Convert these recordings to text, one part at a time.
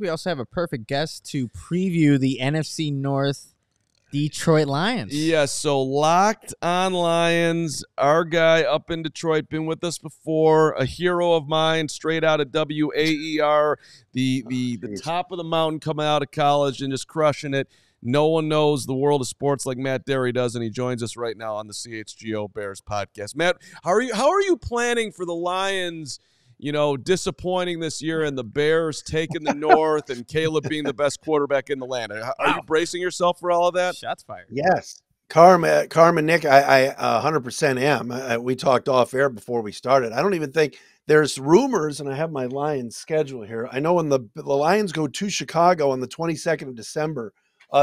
we also have a perfect guest to preview the NFC North Detroit Lions. Yes, so Locked on Lions, our guy up in Detroit, been with us before, a hero of mine, straight out of WAER, the top of the mountain coming out of college and just crushing it. No one knows the world of sports like Matt Dery does, and he joins us right now on the CHGO Bears podcast. Matt, how are you planning for the Lions, disappointing this year and the Bears taking the North and Caleb being the best quarterback in the land? Are you bracing yourself for all of that? Shots fired. Yes. Carman, Nick, I 100% am. We talked off air before we started. I don't even think there's rumors, and I have my Lions schedule here. I know when the Lions go to Chicago on the 22nd of December,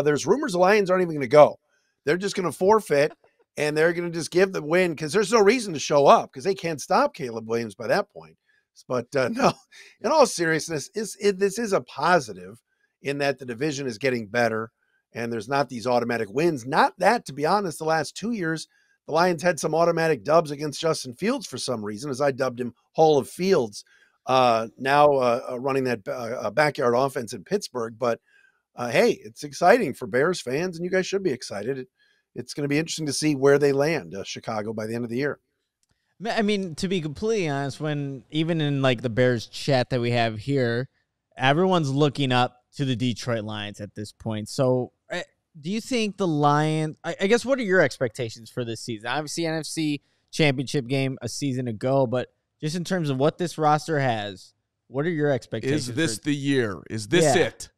there's rumors the Lions aren't even going to go. They're just going to forfeit, and they're going to just give the win because there's no reason to show up because they can't stop Caleb Williams by that point. But no, in all seriousness, this is a positive in that the division is getting better and there's not these automatic wins. Not that, to be honest, the last 2 years, the Lions had some automatic dubs against Justin Fields for some reason, as I dubbed him Hall of Fields, now running that backyard offense in Pittsburgh. But hey, it's exciting for Bears fans, and you guys should be excited. It's going to be interesting to see where they land, Chicago, by the end of the year. I mean, to be completely honest, when even in like the Bears chat that we have here, everyone's looking up to the Detroit Lions at this point. So do you think the Lions, I guess, what are your expectations for this season? Obviously, NFC Championship game a season ago, but just in terms of what this roster has, what are your expectations? Is this the year? Is this it?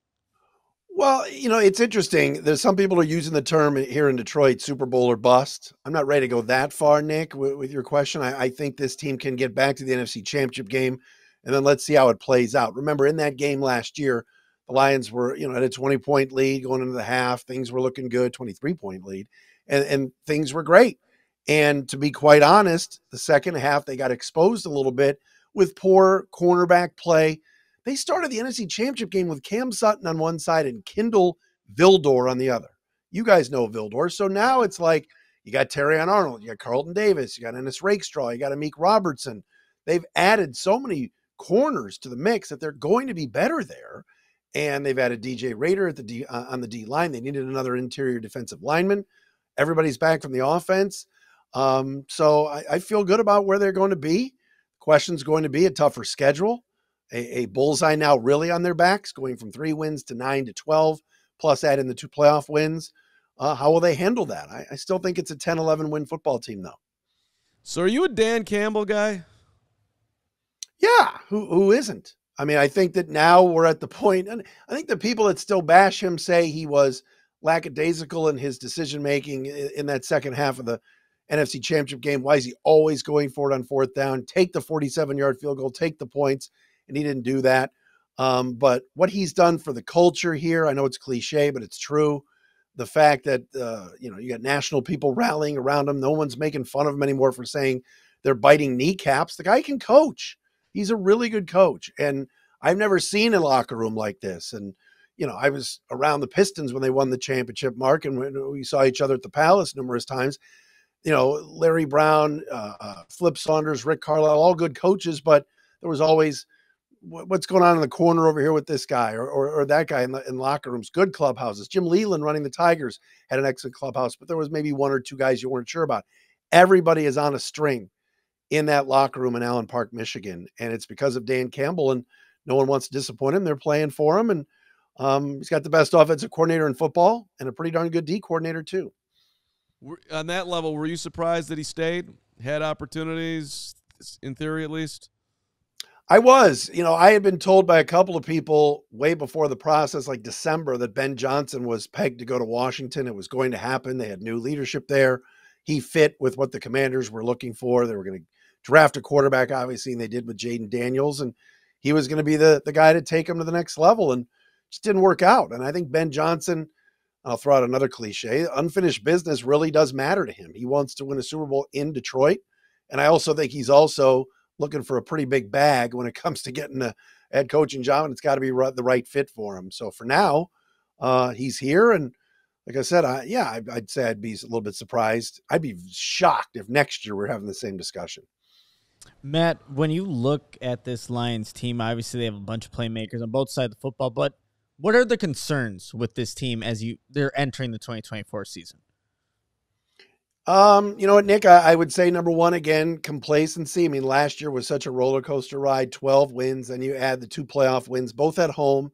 Well, it's interesting. There's some people are using the term here in Detroit, Super Bowl or bust. I'm not ready to go that far, Nick, with your question. I think this team can get back to the NFC Championship game, and then let's see how it plays out. Remember, in that game last year, the Lions were, at a 20-point lead going into the half. Things were looking good, 23-point lead, and things were great. And to be quite honest, the second half, they got exposed a little bit with poor cornerback play. They started the NFC Championship game with Cam Sutton on one side and Kendall Vildor on the other. You guys know Vildor. So now it's like you got Terrion Arnold, you got Carlton Davis, you got Ennis Rakestraw, you got Amik Robertson. They've added so many corners to the mix that they're going to be better there. And they've added DJ Rader at the on the D line. They needed another interior defensive lineman. Everybody's back from the offense. So I feel good about where they're going to be. Question's going to be a tougher schedule. A bullseye now really on their backs, going from 3 wins to 9 to 12, plus add in the 2 playoff wins. How will they handle that? I still think it's a 10-11 win football team, though. So are you a Dan Campbell guy? Yeah, who isn't? I mean, I think that now we're at the point, and I think the people that still bash him say he was lackadaisical in his decision-making in that second half of the NFC Championship game. Why is he always going for it on 4th down? Take the 47-yard field goal, take the points. And he didn't do that. But what he's done for the culture here, I know it's cliche, but it's true. The fact that, you got national people rallying around him. No one's making fun of him anymore for saying they're biting kneecaps. The guy can coach. He's a really good coach. And I've never seen a locker room like this. And, I was around the Pistons when they won the championship, Mark, and we saw each other at the Palace numerous times. Larry Brown, Flip Saunders, Rick Carlisle, all good coaches, but there was always – what's going on in the corner over here with this guy or that guy in locker rooms, good clubhouses. Jim Leland running the Tigers had an excellent clubhouse, but there was maybe 1 or 2 guys you weren't sure about. Everybody is on a string in that locker room in Allen Park, Michigan. And it's because of Dan Campbell, and no one wants to disappoint him. They're playing for him. And he's got the best offensive coordinator in football and a pretty darn good D coordinator too. On that level, were you surprised that he stayed? Had opportunities, in theory at least? I was. I had been told by a couple of people way before the process, like December, that Ben Johnson was pegged to go to Washington. It was going to happen. They had new leadership there. He fit with what the Commanders were looking for. They were going to draft a quarterback, obviously, and they did with Jaden Daniels. And he was going to be the guy to take him to the next level, and just didn't work out. And I think Ben Johnson, I'll throw out another cliche, unfinished business really does matter to him. He wants to win a Super Bowl in Detroit. And I also think he's also looking for a pretty big bag when it comes to getting a head coaching job, and it's got to be the right fit for him. So for now, he's here. And like I said, I'd say I'd be a little bit surprised. I'd be shocked if next year we're having the same discussion. Matt, when you look at this Lions team, obviously they have a bunch of playmakers on both sides of the football, but what are the concerns with this team as they're entering the 2024 season? You know what, Nick, I would say number one, again, complacency. I mean, last year was such a roller coaster ride, 12 wins, and you add the 2 playoff wins, both at home.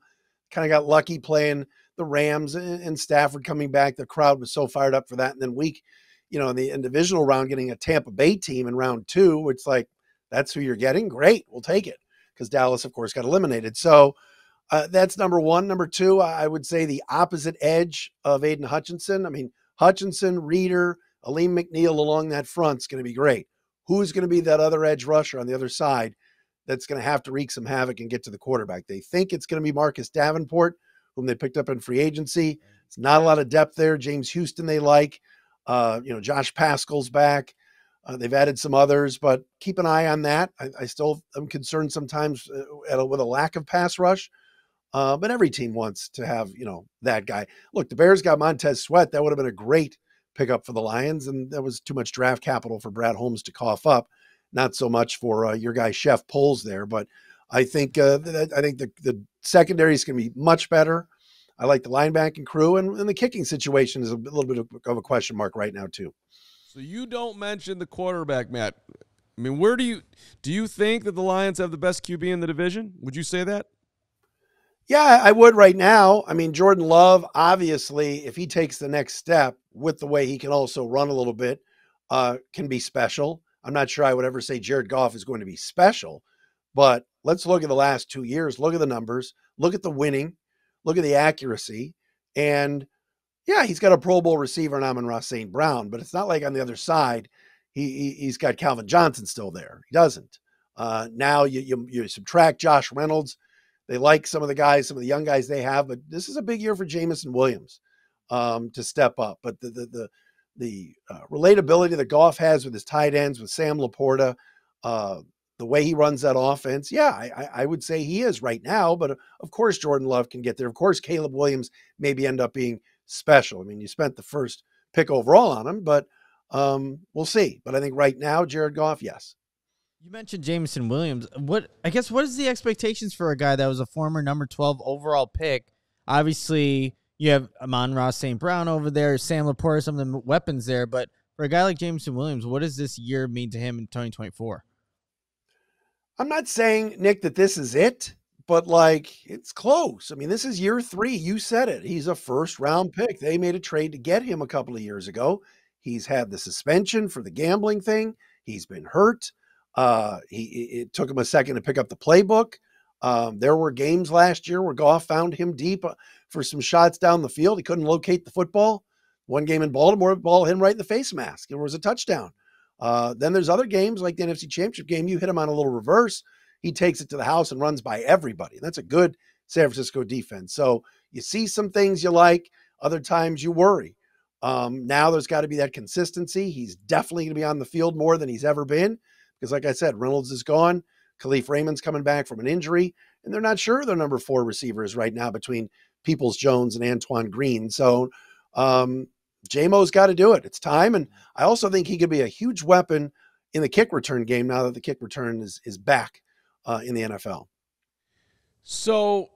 Kind of got lucky playing the Rams and Stafford coming back. The crowd was so fired up for that. And then in the divisional round, getting a Tampa Bay team in round 2, it's like, that's who you're getting. Great. We'll take it. Because Dallas, of course, got eliminated. So that's number one. Number two, I would say the opposite edge of Aiden Hutchinson. I mean, Hutchinson, Reeder, Aleem McNeil along that front is going to be great. Who's going to be that other edge rusher on the other side that's going to have to wreak some havoc and get to the quarterback? They think it's going to be Marcus Davenport, whom they picked up in free agency. It's not a lot of depth there. James Houston they like. Josh Pascal's back. They've added some others, but keep an eye on that. I still am concerned sometimes with a lack of pass rush. But every team wants to have, that guy. Look, the Bears got Montez Sweat. That would have been a great pickup for the Lions, and that was too much draft capital for Brad Holmes to cough up. Not so much for your guy Chef Poles there, but I think the secondary is going to be much better. I like the linebacking crew, and the kicking situation is a little bit of a question mark right now too. So you don't mention the quarterback, Matt. I mean, where do you think that the Lions have the best QB in the division? Would you say that? Yeah, I would right now. I mean, Jordan Love, obviously, if he takes the next step with the way he can also run a little bit, can be special. I'm not sure I would ever say Jared Goff is going to be special, but let's look at the last 2 years. Look at the numbers. Look at the winning. Look at the accuracy. And, yeah, he's got a Pro Bowl receiver in Amon-Ra St. Brown, but it's not like on the other side he's got Calvin Johnson still there. He doesn't. Now you subtract Josh Reynolds. They like some of the young guys they have, but this is a big year for Jamison Williams to step up. But the relatability that Goff has with his tight ends, with Sam LaPorta, the way he runs that offense, I would say he is right now. But of course, Jordan Love can get there. Of course, Caleb Williams maybe end up being special. I mean, you spent the first pick overall on him, but we'll see. But I think right now, Jared Goff, yes. You mentioned Jamison Williams. What is the expectations for a guy that was a former number 12 overall pick? Obviously, you have Amon-Ra St. Brown over there, Sam LaPorta, some of the weapons there. But for a guy like Jamison Williams, what does this year mean to him in 2024? I'm not saying, Nick, that this is it, but it's close. I mean, this is year 3. You said it. He's a first-round pick. They made a trade to get him a couple of years ago. He's had the suspension for the gambling thing. He's been hurt. It took him a second to pick up the playbook. There were games last year where Goff found him deep for some shots down the field. He couldn't locate the football. One game in Baltimore, the ball hit him right in the face mask. It was a touchdown. Then there's other games like the NFC Championship game. You hit him on a little reverse. He takes it to the house and runs by everybody. That's a good San Francisco defense. So you see some things you like. Other times you worry. Now there's got to be that consistency. He's definitely going to be on the field more than he's ever been. Because like I said, Reynolds is gone. Khalif Raymond's coming back from an injury, and they're not sure their number 4 receivers right now between Peoples-Jones and Antoine Green. So J-Mo's got to do it. It's time. And I also think he could be a huge weapon in the kick return game now that the kick return is back in the NFL. So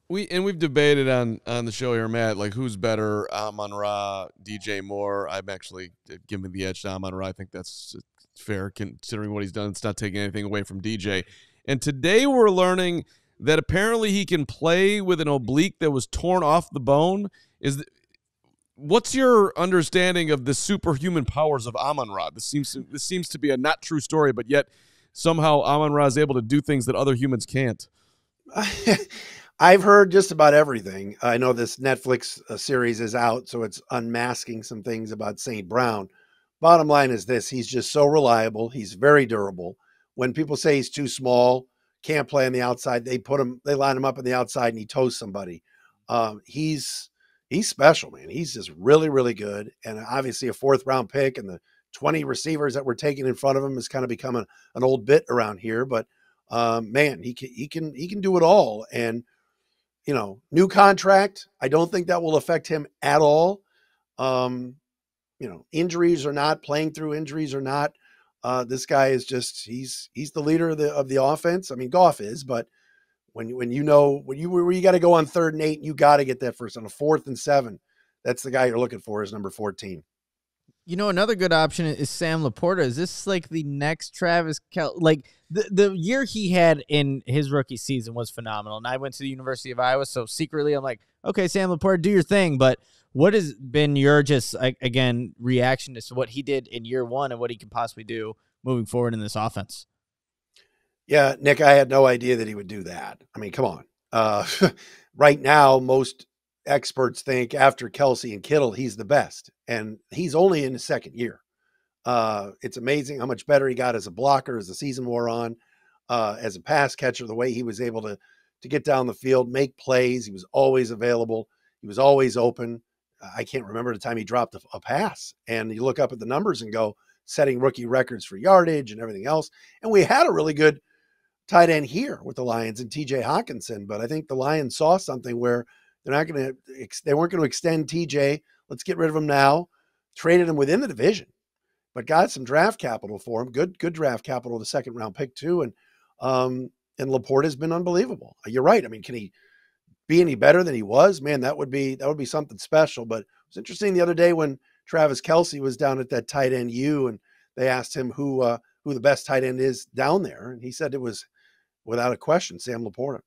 we've debated on the show here, Matt, who's better, Amon-Ra, DJ Moore. I'm actually giving the edge to Amon-Ra. I think that's fair considering what he's done. It's not taking anything away from DJ. And today we're learning that apparently he can play with an oblique that was torn off the bone. What's your understanding of the superhuman powers of Amon-Ra? This seems to be a not true story, but yet somehow Amon-Ra is able to do things that other humans can't. I've heard just about everything. I know this Netflix series is out, so it's unmasking some things about St. Brown. Bottom line is this: he's just so reliable. He's very durable. When people say he's too small, can't play on the outside, they line him up on the outside and he toes somebody. He's special, man. He's just really, really good. And obviously a 4th-round pick, and the 20 receivers that we're taking in front of him has kind of become an old bit around here. But man, he can do it all. And new contract, I don't think that will affect him at all. Injuries or not, playing through injuries or not, This guy is just he's the leader of the offense. I mean, Goff is, but when you know where you got to go on 3rd and 8, you got to get that first on a 4th and 7. That's the guy you're looking for is number 14. You know, another good option is Sam LaPorta. Is this like the next Travis Like the year he had in his rookie season was phenomenal. And I went to the University of Iowa, so secretly I'm like, okay, Sam LaPorta, do your thing. But what has been your again, reaction to what he did in year 1 and what he can possibly do moving forward in this offense? Yeah, Nick, I had no idea that he would do that. I mean, come on. Right now, most experts think after Kelce and Kittle, he's the best. And he's only in his 2nd year. It's amazing how much better he got as a blocker as the season wore on, as a pass catcher, the way he was able to get down the field, make plays. He was always available. He was always open. I can't remember the time he dropped a pass. And you look up at the numbers and go, setting rookie records for yardage and everything else. And we had a really good tight end here with the Lions and TJ Hawkinson. But I think the Lions saw something where they weren't going to extend TJ. Let's get rid of him now. Traded him within the division, but got some draft capital for him. Good draft capital, the 2nd round pick too. And LaPorta has been unbelievable. You're right. I mean, can he be any better than he was? Man, that would be something special. But it was interesting the other day when Travis Kelce was down at that tight end U, and they asked him who the best tight end is down there, and he said it was without a question Sam LaPorta.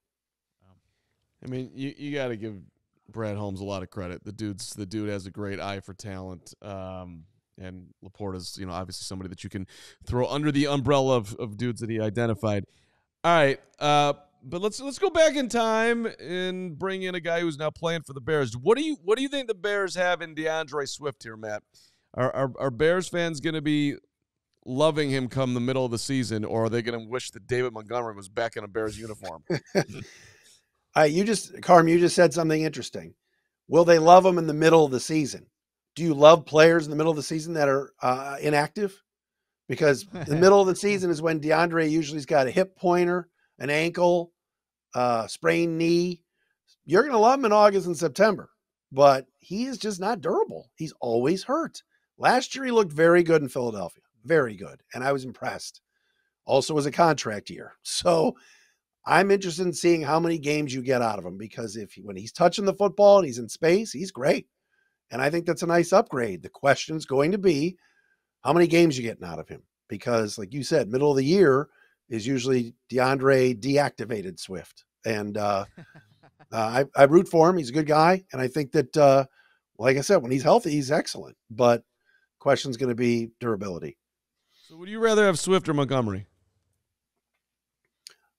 I mean, you got to give Brad Holmes a lot of credit. The dude has a great eye for talent. And LaPorta's, obviously somebody that you can throw under the umbrella of dudes that he identified. All right, but let's go back in time and bring in a guy who's now playing for the Bears. What do you think the Bears have in DeAndre Swift here, Matt? Are Bears fans going to be loving him come the middle of the season, or are they going to wish that David Montgomery was back in a Bears uniform? You just said something interesting. Will they love him in the middle of the season? Do you love players in the middle of the season that are inactive? Because the middle of the season is when DeAndre usually's got a hip pointer, an ankle, sprained knee. You're going to love him in August and September, but he is just not durable. He's always hurt. Last year, he looked very good in Philadelphia. Very good. And I was impressed. Also was a contract year. So I'm interested in seeing how many games you get out of him, because when he's touching the football and he's in space, he's great. And I think that's a nice upgrade. The question is going to be how many games you getting out of him, because like you said, middle of the year is usually DeAndre deactivated Swift. And I root for him. He's a good guy. And I think that, like I said, when he's healthy, he's excellent. But question's going to be durability. So would you rather have Swift or Montgomery?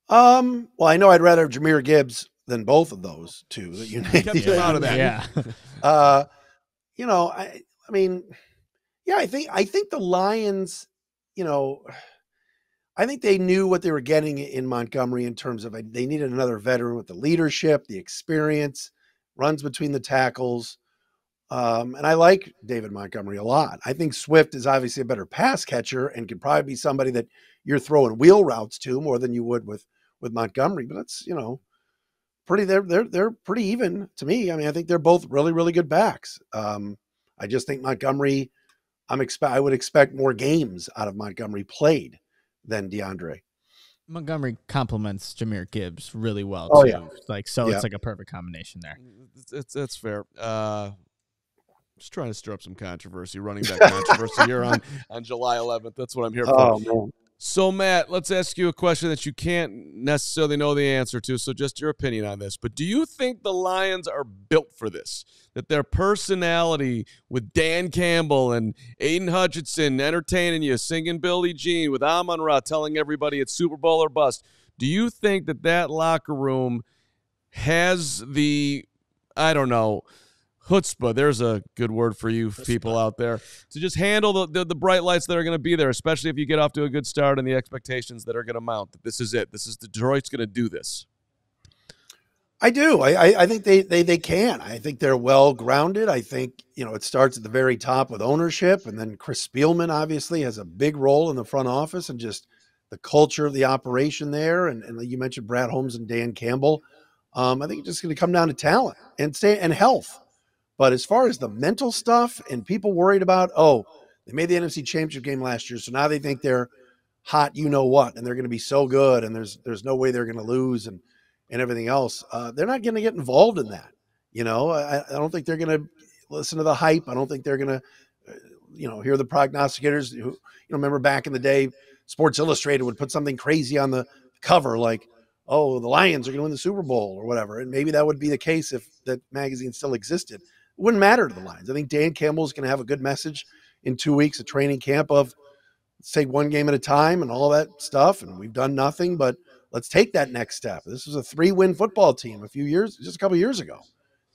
Well, I know I'd rather have Jahmyr Gibbs than both of those two that you named. Kept him out of that. Yeah. I think the Lions, I think they knew what they were getting in Montgomery in terms of they needed another veteran with the leadership, the experience, runs between the tackles. And I like David Montgomery a lot. I think Swift is obviously a better pass catcher and could probably be somebody that you're throwing wheel routes to more than you would with Montgomery. But that's, they're pretty even to me. I mean, I think they're both really, really good backs. I just think Montgomery, I would expect more games out of Montgomery played than DeAndre. Montgomery complements Jahmyr Gibbs really well Oh, too. yeah. It's like a perfect combination there. That's fair. Just trying to stir up some controversy, running back controversy here on July 11th. That's what I'm here for. Oh, man. So, Matt, let's ask you a question that you can't necessarily know the answer to, so just your opinion on this. But do you think the Lions are built for this? That their personality with Dan Campbell and Aiden Hutchinson entertaining you, singing Billie Jean, with Amon-Ra telling everybody it's Super Bowl or bust, do you think that locker room has the, I don't know, chutzpah, there's a good word for you people out there, to just handle the bright lights that are going to be there, especially if you get off to a good start and the expectations that are going to mount, that this is it. This is Detroit's going to do this. I do. I think they can. I think they're well grounded. I think, it starts at the very top with ownership, and then Chris Spielman obviously has a big role in the front office and just the culture of the operation there. And you mentioned Brad Holmes and Dan Campbell. I think it's just going to come down to talent and health. But as far as the mental stuff and people worried about, They made the NFC Championship game last year, so now they think they're hot, you know what, and they're going to be so good, and there's no way they're going to lose, and everything else. They're not going to get involved in that. I don't think they're going to listen to the hype. I don't think they're going to, hear the prognosticators. Who, remember back in the day, Sports Illustrated would put something crazy on the cover, like, "Oh, the Lions are going to win the Super Bowl" or whatever. And maybe that would be the case if that magazine still existed. It wouldn't matter to the Lions. I think Dan Campbell is going to have a good message in 2 weeks of training camp of let's take one game at a time and all that stuff. And we've done nothing, but let's take that next step. This was a 3-win football team just a couple years ago.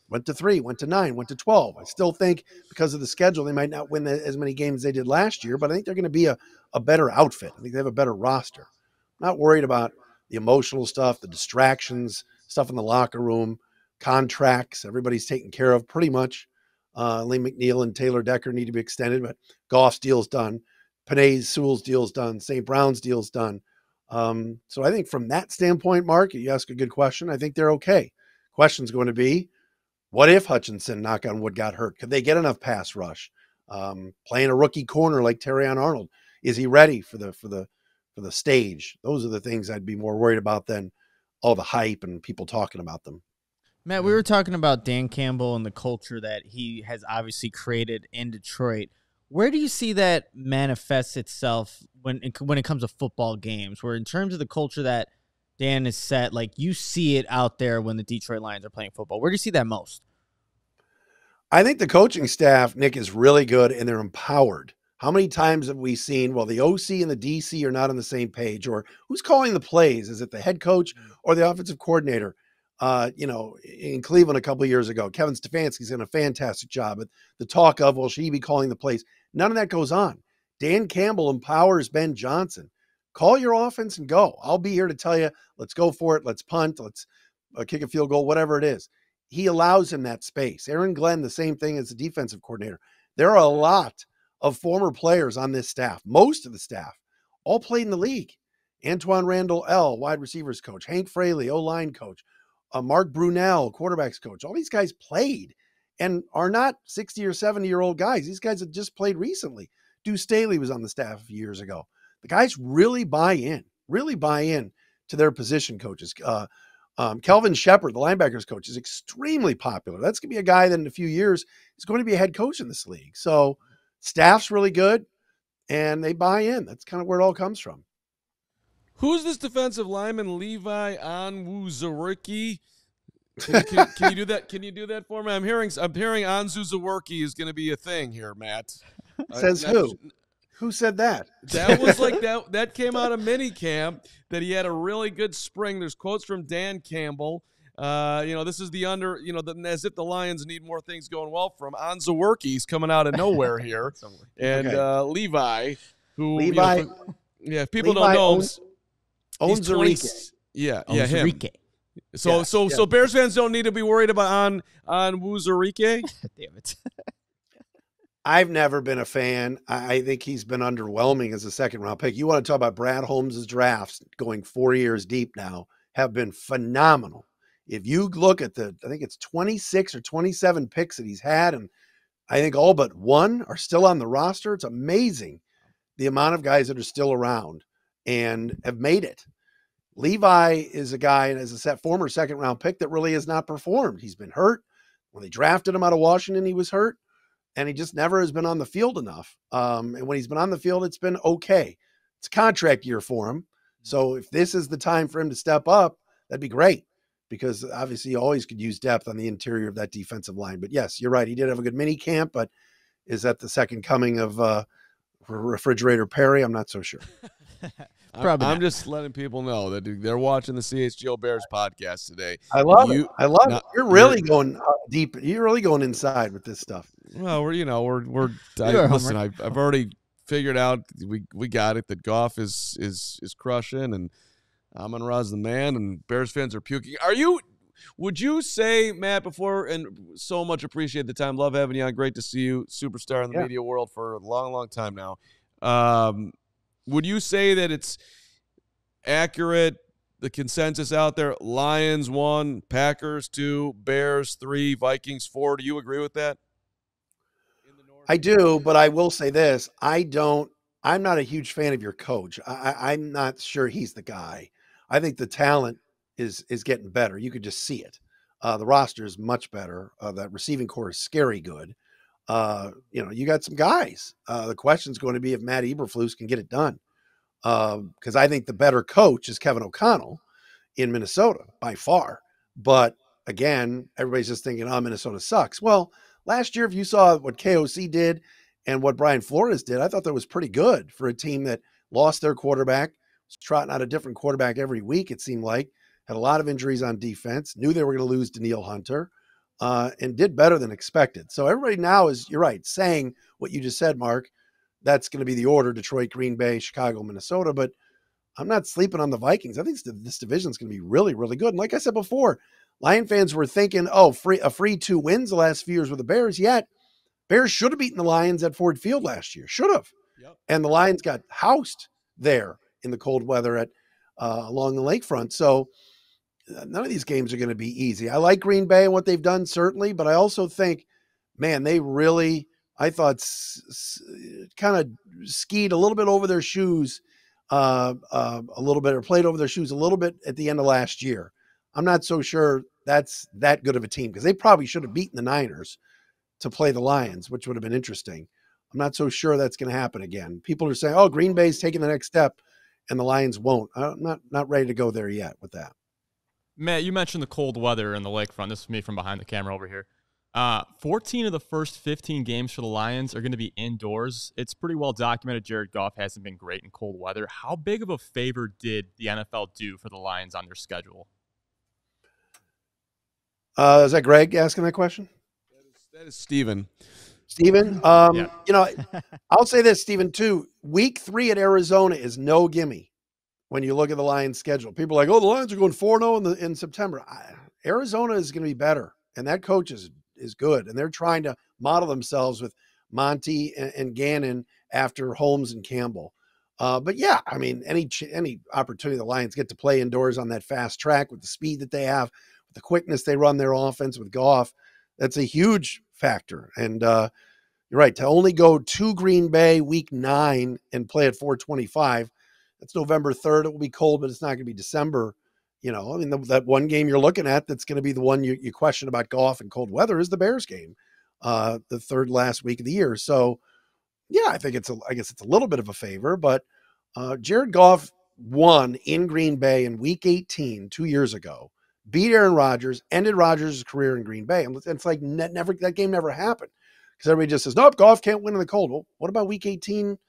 Went to 3, went to 9, went to 12. I still think because of the schedule, they might not win as many games as they did last year, but I think they're going to be a better outfit. I think they have a better roster. I'm not worried about the emotional stuff, the distractions, stuff in the locker room, contracts. Everybody's taken care of pretty much. Lee McNeil and Taylor Decker need to be extended, but Goff's deal's done. Panay Sewell's deal's done. St. Brown's deal's done. So I think from that standpoint, Mark, you ask a good question. I think they're okay. Question's going to be, what if Hutchinson, knock on wood, got hurt? Could they get enough pass rush? Playing a rookie corner like Terrion Arnold, is he ready for the stage? Those are the things I'd be more worried about than all the hype and people talking about them. Matt, we were talking about Dan Campbell and the culture that he has obviously created in Detroit. Where do you see that manifests itself when it comes to football games? Where in terms of the culture that Dan has set, like you see it out there when the Detroit Lions are playing football. Where do you see that most? I think the coaching staff, Nick, is really good and they're empowered. How many times have we seen, well, the OC and the DC are not on the same page, or who's calling the plays? Is it the head coach or the offensive coordinator? In Cleveland a couple of years ago, Kevin Stefanski's done a fantastic job. But the talk of, well, should he be calling the plays? None of that goes on. Dan Campbell empowers Ben Johnson. Call your offense and go. I'll be here to tell you, let's go for it. Let's punt. Let's kick a field goal, whatever it is. He allows him that space. Aaron Glenn, the same thing as the defensive coordinator. There are a lot of former players on this staff. Most of the staff all played in the league. Antoine Randall L., wide receivers coach. Hank Fraley, O-line coach. Mark Brunell, quarterbacks coach. All these guys played and are not 60 or 70-year-old guys. These guys have just played recently. Deuce Staley was on the staff a few years ago. The guys really buy in to their position coaches. Kelvin Shepard, the linebackers coach, is extremely popular. That's going to be a guy that in a few years is going to be a head coach in this league. So staff's really good, and they buy in. That's kind of where it all comes from. Who's this defensive lineman, Levi Onwuzurike? Can you do that? Can you do that for me? I'm hearing Onwuzurike is going to be a thing here, Matt. Says who? Who said that? That was like that came out of minicamp that he had a really good spring. There's quotes from Dan Campbell. This is as if the Lions need more things going well from Onwuzurike's coming out of nowhere here. And okay. Levi, if people don't know him, Onwuzurike. Him. So Bears fans don't need to be worried about Onwuzurike. Damn it. I've never been a fan. I think he's been underwhelming as a second-round pick. You want to talk about Brad Holmes' drafts going 4 years deep now, have been phenomenal. If you look at I think it's 26 or 27 picks that he's had, and I think all but one are still on the roster. It's amazing the amount of guys that are still around and have made it. Levi is a guy, and as a former second-round pick, that really has not performed. He's been hurt. When they drafted him out of Washington, he was hurt. And he just never has been on the field enough. And when he's been on the field, it's been okay. It's a contract year for him. So if this is the time for him to step up, that'd be great, because obviously you always could use depth on the interior of that defensive line. But yes, you're right. He did have a good mini camp, but is that the second coming of Refrigerator Perry? I'm not so sure. I'm just letting people know that they're watching the CHGO Bears podcast today. I love it. You're really going deep. You're really going inside with this stuff. Well, listen. I've already figured out we got it that Goff is crushing and Amon-Ra's the man and Bears fans are puking. Would you say, Matt, before, and so much appreciate the time, love having you on, great to see you, superstar in the media world for a long, long time now. Would you say that it's accurate, the consensus out there, Lions 1, Packers 2, Bears 3, Vikings 4? Do you agree with that? I do, but I will say this. I'm not a huge fan of your coach. I'm not sure he's the guy. I think the talent is getting better. You could just see it. The roster is much better. That receiving core is scary good. You got some guys. The question's going to be if Matt Eberflus can get it done. Because I think the better coach is Kevin O'Connell in Minnesota by far. But again, everybody's just thinking, oh, Minnesota sucks. Well, last year, if you saw what KOC did and what Brian Flores did, I thought that was pretty good for a team that lost their quarterback, was trotting out a different quarterback every week, it seemed like, had a lot of injuries on defense, knew they were going to lose Daniil Hunter, and did better than expected. So everybody now is, you're right, saying what you just said, Mark. That's going to be the order: Detroit, Green Bay, Chicago, Minnesota. But I'm not sleeping on the Vikings. I think this division is going to be really, really good. And like I said before, Lion fans were thinking, a free 2 wins the last few years with the Bears. Yet Bears should have beaten the Lions at Ford Field last year. Should have. Yep. And the Lions got housed there in the cold weather at along the lakefront. So none of these games are going to be easy. I like Green Bay and what they've done, certainly, but I also think, man, they really, I thought, kind of skied a little bit over their shoes a little bit, or played over their shoes a little bit at the end of last year. I'm not so sure that's that good of a team, because they probably should have beaten the Niners to play the Lions, which would have been interesting. I'm not so sure that's going to happen again. People are saying, oh, Green Bay's taking the next step and the Lions won't. I'm not ready to go there yet with that. Matt, you mentioned the cold weather and the lakefront. This is me from behind the camera over here. 14 of the first 15 games for the Lions are going to be indoors. It's pretty well documented Jared Goff hasn't been great in cold weather. How big of a favor did the NFL do for the Lions on their schedule? Is that Greg asking that question? That is Steven. Steven, Yeah. I'll say this, Steven, too. Week 3 at Arizona is no gimme when you look at the Lions' schedule. People are like, oh, the Lions are going 4-0 in September. Arizona is going to be better, and that coach is good, and they're trying to model themselves with Monty and Gannon after Holmes and Campbell. But yeah, I mean, any opportunity the Lions get to play indoors on that fast track with the speed that they have, with the quickness they run their offense with Goff, that's a huge factor. And you're right, to only go to Green Bay week 9 and play at 425, that's November 3rd. It will be cold, but it's not going to be December. That one game you're looking at that's going to be the one you question about Goff and cold weather is the Bears game, the third last week of the year. So, yeah, I guess it's a little bit of a favor, but Jared Goff won in Green Bay in week 18 2 years ago, beat Aaron Rodgers, ended Rodgers' career in Green Bay. And it's like that game never happened, because everybody just says, nope, Goff can't win in the cold. Well, what about week 18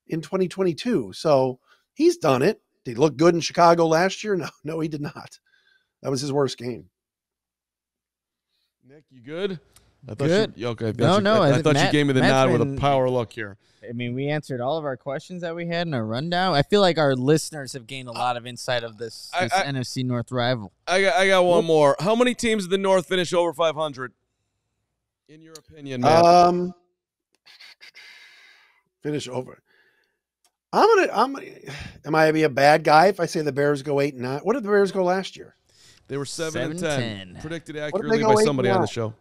in 2022? So he's done it. Did he look good in Chicago last year? No, he did not. That was his worst game. Nick, you good? Good. Okay. I thought you gave me the nod with a power look here. I mean, we answered all of our questions that we had in our rundown. I feel like our listeners have gained a lot of insight of this NFC North rival. I got one more. How many teams in the North finish over 500? In your opinion, Matt? Finish over. Am I be a bad guy if I say the Bears go 8-9? What did the Bears go last year? They were 7-10. Predicted What accurately did they go, by somebody on the 8-9? show.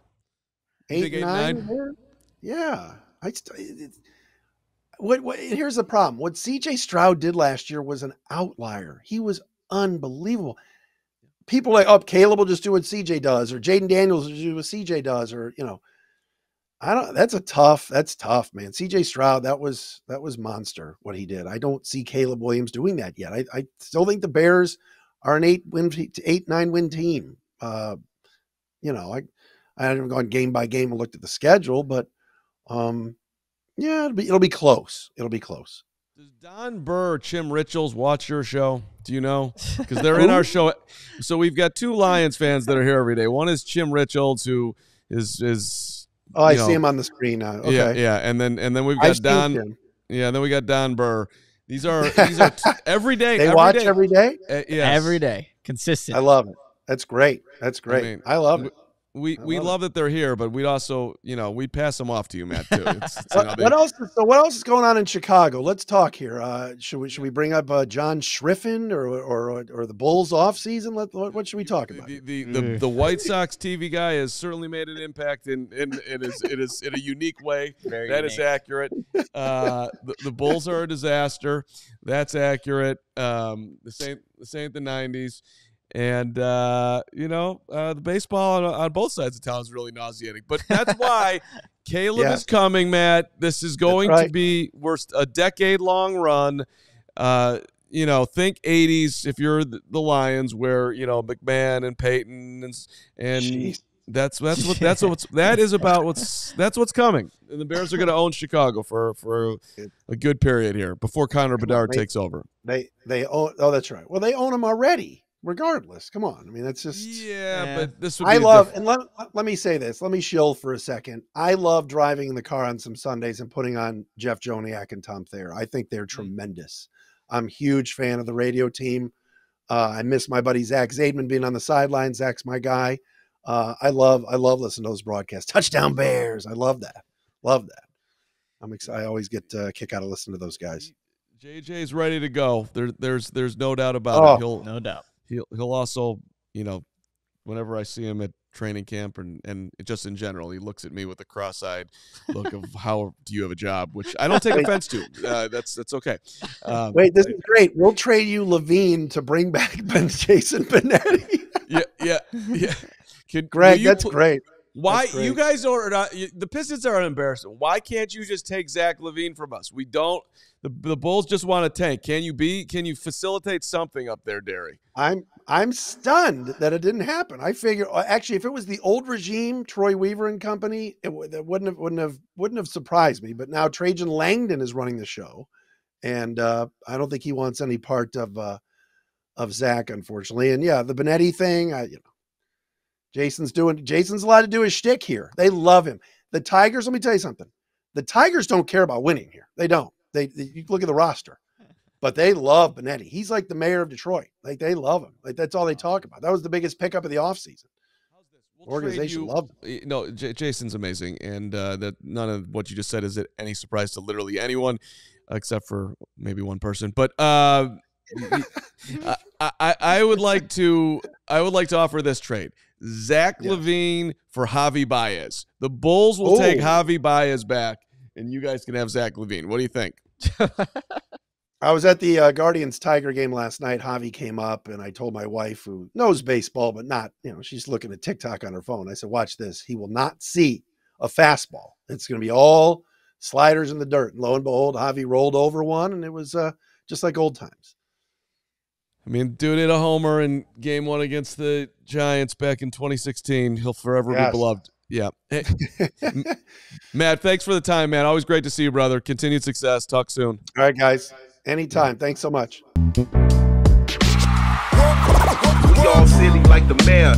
8-9? Yeah. Here's the problem. What CJ Stroud did last year was an outlier. He was unbelievable. People are like, oh, Caleb will just do what CJ does, or Jaden Daniels will do what CJ does, or that's tough, man. CJ Stroud, that was monster what he did. I don't see Caleb Williams doing that yet. I still think the Bears are an 8-9 win team. I haven't gone game by game and looked at the schedule, but it'll be close. It'll be close. Does Don Burr or Chim Richards watch your show? Do you know? Because they're in our show. So we've got 2 Lions fans that are here every day. One is Chim Richards, who is Oh, I see him on the screen now. Okay. Yeah, and then we've got Don. Yeah, and then we got Don Burr. These are every day. They watch every day? Yes. Every day. Consistent. I love it. That's great. I love it. we love that they're here, but we'd also, we'd pass them off to you, Matt, too. What else is going on in Chicago? Let's talk here. Should we bring up John Schriffen or the Bulls off season? What should we talk about? The White Sox TV guy has certainly made an impact in a unique way. Very that unique. is accurate. The Bulls are a disaster. That's accurate. This ain't the 90s. And, the baseball on both sides of town is really nauseating. But that's why Caleb is coming, Matt. This is going to be a decade-long run. Think 80s if you're the Lions, where, McMahon and Peyton and that's what's coming. And the Bears are going to own Chicago for a good period here before Connor Bedard takes over. They own. Oh, that's right. Well, they own them already. Regardless, come on. I mean, that's just but this would be and let me say this. Let me shill for a second. I love driving in the car on some Sundays and putting on Jeff Joniak and Tom Thayer. I think they're tremendous. I'm a huge fan of the radio team. I miss my buddy Zach Zaidman being on the sidelines. Zach's my guy. I love listening to those broadcasts. Touchdown Bears. I love that. I'm excited. I always get a kick out of listening to those guys. JJ's ready to go. There's no doubt about it. No doubt. He'll also, whenever I see him at training camp and just in general, he looks at me with a cross-eyed look of how do you have a job, which I don't take offense to. That's okay. Wait, this is great. We'll trade you Levine to bring back Jason Benetti. yeah. Greg, that's great. Why you guys are not? The Pistons are embarrassing. Why can't you just take Zach LaVine from us? We don't. The Bulls just want to tank. Can you facilitate something up there, Dery? I'm stunned that it didn't happen. I figure actually, if it was the old regime, Troy Weaver and company, it wouldn't have surprised me. But now Trajan Langdon is running the show, and I don't think he wants any part of Zach, unfortunately. And the Benetti thing, Jason's allowed to do his shtick here. They love him. The Tigers, let me tell you something. The Tigers don't care about winning here. They don't. You look at the roster, but they love Benetti. He's like the mayor of Detroit. Like, they love him. Like, that's all they talk about. That was the biggest pickup of the offseason. Organization loved him. No, Jason's amazing, and that none of what you just said is any surprise to literally anyone, except for maybe one person. But I would like to offer this trade. Zach LaVine for Javi Baez. The Bulls will take Javi Baez back, and you guys can have Zach LaVine. What do you think? I was at the Guardians-Tiger game last night. Javi came up, and I told my wife, who knows baseball, but not, she's looking at TikTok on her phone. I said, watch this. He will not see a fastball. It's going to be all sliders in the dirt. And lo and behold, Javi rolled over one, and it was just like old times. I mean, dude hit a homer in game 1 against the Giants back in 2016. He'll forever be beloved. Yeah. Hey, Matt, thanks for the time, man. Always great to see you, brother. Continued success. Talk soon. All right, guys. Anytime. Thanks so much. We all silly like the mayor.